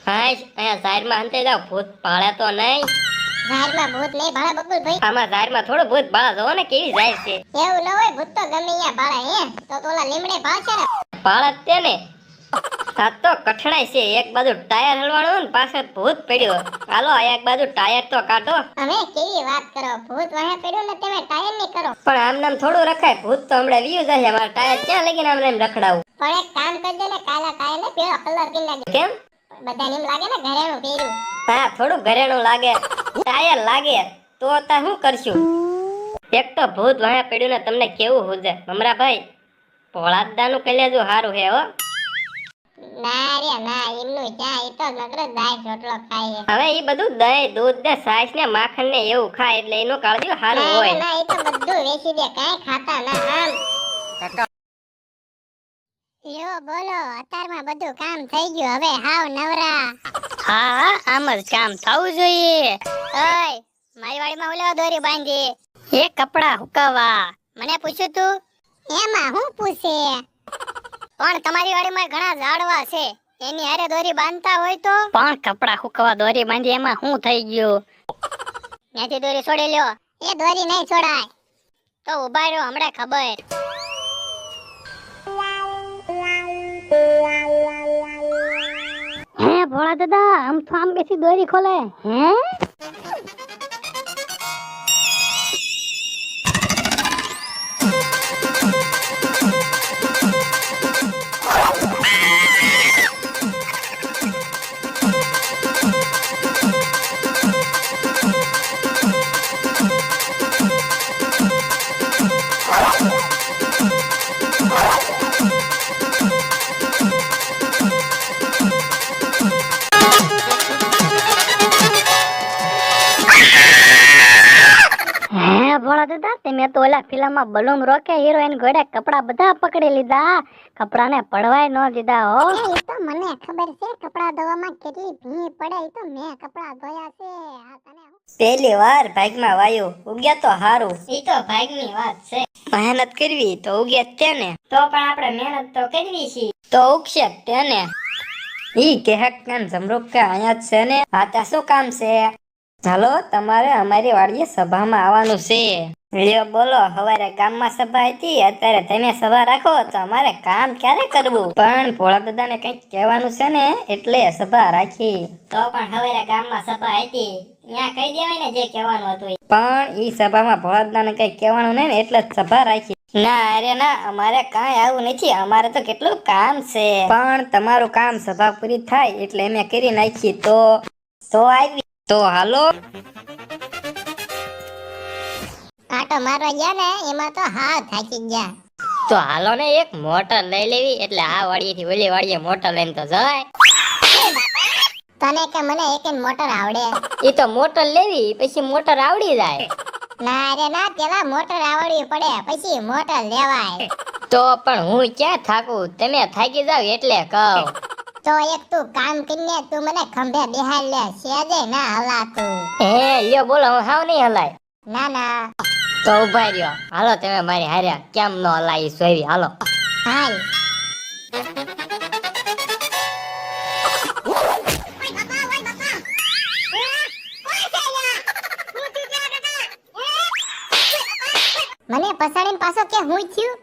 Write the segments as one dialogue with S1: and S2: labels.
S1: હાય અહીંયા જાહેરમાં અંતે જાવ ભૂત ભાળે તો નહીં.
S2: જાહેરમાં ભૂત નહીં ભાળે બબુલ ભાઈ.
S1: આમાં જાહેરમાં થોડું ભૂત ભાળે જોવો ને કેવી જાય છે.
S2: એવું ન હોય ભૂત તો ગમે અહીંયા ભાળે હે તો ઓલા લીમડે ભાળશે ને.
S1: ભાળે જ તે ને. આ તો કઠણાઈ છે, એક બાજુ ટાયર હલવાણું ને પાછળ ભૂત પડ્યો. હાલો એક બાજુ ટાયર તો કાઢો.
S2: અમે કેવી વાત કરો, ભૂત વાહે પડ્યું ને તમે ટાયર ની કરો.
S1: પણ આમ નામ થોડું રખાય, ભૂત તો હમણાં વ્યુ જાય. મારા ટાયર ક્યાં લગીને આમ નામ રખડાવું.
S2: પણ એક કામ કરજો ને, કાલા ટાયર ને પીળો કલર કરી નાખજો.
S1: કેમ?
S2: બધાને એમ લાગે ને ઘરેણું પહેર્યું.
S1: હા થોડું ઘરેણું લાગે, ટાયર લાગે તો તા શું કરશું. એક તો ભૂત વાહે પડ્યું ને તમને કેવું હોજે મમરાભાઈ. ભોળાદાનું કલેજું હારું હે હો.
S2: ના રે ના, એમનું ક્યાં, એ તો નકરો દાળ રોટલો ખાય.
S1: હવે ઈ બધું દહીં દૂધ ને છાશ ને માખણ ને એવું ખાય એટલે એનું કાળજું હારું હોય.
S2: ના એ તો બધું વેચી દે, કાઈ ખાતા ના. આમ લ્યો બોલો, અત્યારમાં બધું કામ થઈ ગયું, હવે હાવ નવરા.
S1: હા આમ જ કામ થવું જોઈએ.
S2: ઓય મારી વાડીમાં ઓલો દોરી બાંધી.
S1: એ કપડા હુકવવા.
S2: મને પૂછ્યું તું એમાં હું પૂછે. પણ તમારી વાડીમાં ઘણા ઝાડવા છે, એની હારે દોરી બાંધતા હોય તો.
S1: પણ કપડા હુકવવા દોરી બાંધી એમાં શું થઈ ગયું.
S2: ત્યાંથી દોરી છોડી લ્યો. એ દોરી નહીં છોડાય. તો ઉભા રહ્યો, હમણાં ખબર.
S1: હે ભોળા દાદા, આમ તો આમ બેસી દોરી ખોલે. હે ભોળા દાદા, તમે તો ઓલા ફિલ્મમાં બલૂમ રોકે હિરોઈન ઘોડે કપડા બધા પકડી લીધા, કપડાને પડવાય ન દીધા હો.
S2: એ તો મને ખબર છે, કપડા ધોવામાં કેટલી ભીડ પડે. એ તો મેં કપડા ધોયા છે. આ તને
S1: પહેલી વાર ભાગમાં વાયુ ઉગ્યા તો હારું. ઈ તો ભાગની વાત છે. મહેનત કરવી તો ઉગ્યા તેને. તો પણ આપણે મહેનત તો કરવી છે તો ઉગશે તેને. ઈ કેહક કાન જમરૂક કે અહીંયા જ છે ને. આ ત્યાં શું કામ છે? ચાલો તમારે અમારી વાડીએ સભામાં આવવાનું છે. લ્યો બોલો, હવારે ગામમાં સભા હતી, અત્યારે તમે સભા રાખો તો અમારે કામ ક્યારે કરવું. પણ ભોળા દાદાને કંઈક કહેવાનું છે ને એટલે સભા રાખી. તો પણ હવારે ગામમાં સભા હતી, ત્યાં કહી દેવાય ને જે કહેવાનું હતું. પણ ઈ સભામાં ભોળા દાદાને કંઈક કહેવાનું નહીં ને એટલે સભા રાખી. ના અરે ના, અમારે કાંઈ આવું નથી, અમારે તો કેટલું કામ છે. પણ તમારું કામ સભા પૂરી થાય એટલે અમે કરી નાખી. તો આવી તો હાલો.
S2: આટો મારવા ગયા ને એમાં તો હાવ થાકી ગયા.
S1: તો હાલો ને એક મોટર લઈ લેવી, એટલે આ વાડીએથી ઓલી વાડીએ મોટર લઈને તો જાય.
S2: તને કે મને એક મોટર આવડે?
S1: ઈ તો મોટર લેવી પછી મોટર આવડી જાય.
S2: ના રે ના, પેલા મોટર આવડવી પડે પછી મોટર લેવાય.
S1: તો પણ હું ક્યાં થાકું, તમે થાકી જાવ એટલે કહું.
S2: તો એક તું કામ કરીને તું મને ખંભે બેહાડ લે, સેજે ના હલાતું.
S1: હે લ્યો બોલો, હું હાવ નહીં હલાય.
S2: ના ના
S1: તો ઉભા રહ્યો, હાલો તમે મારી હાર્યા કેમ ન હલાઈ સોવી. હાલો
S2: હાલ. મને પસાડીને પાછો કે હું થયું?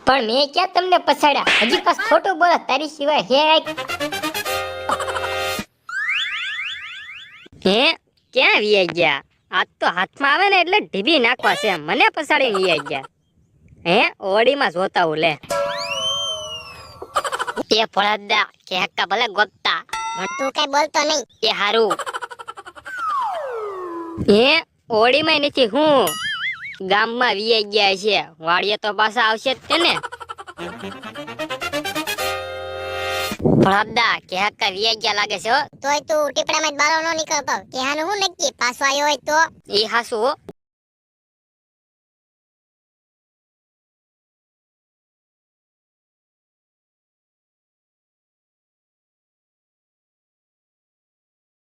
S1: પણ મેં ક્યાં તમને પછાડ્યા, હજી પાસ ખોટું બોલો. તારી સિવાય હે ક્યાં વી ગયા? આજ તો હાથમાં આવે ને એટલે ઢીબી નાખવા છે. મને પછાડીને વી ગયા. હે ઓડીમાં જોતા હું લે. એ ફળદા કે હક્કા ભલે ગોતતા,
S2: તું કઈ બોલતો નહીં.
S1: એ હારું. હે ઓડીમાં નથી, હું ગામમાં વી ગયા છે. વાડીએ તો પાછા આવશે જ તેને. ફળદા કે હક્કા વી ગયા લાગે છે.
S2: તોય તું ટીપડામાં જ બારો ન નીકળતો. કેહાનું હું નક્કી પાછો આવ્યો હોય તો?
S1: એ હાસુ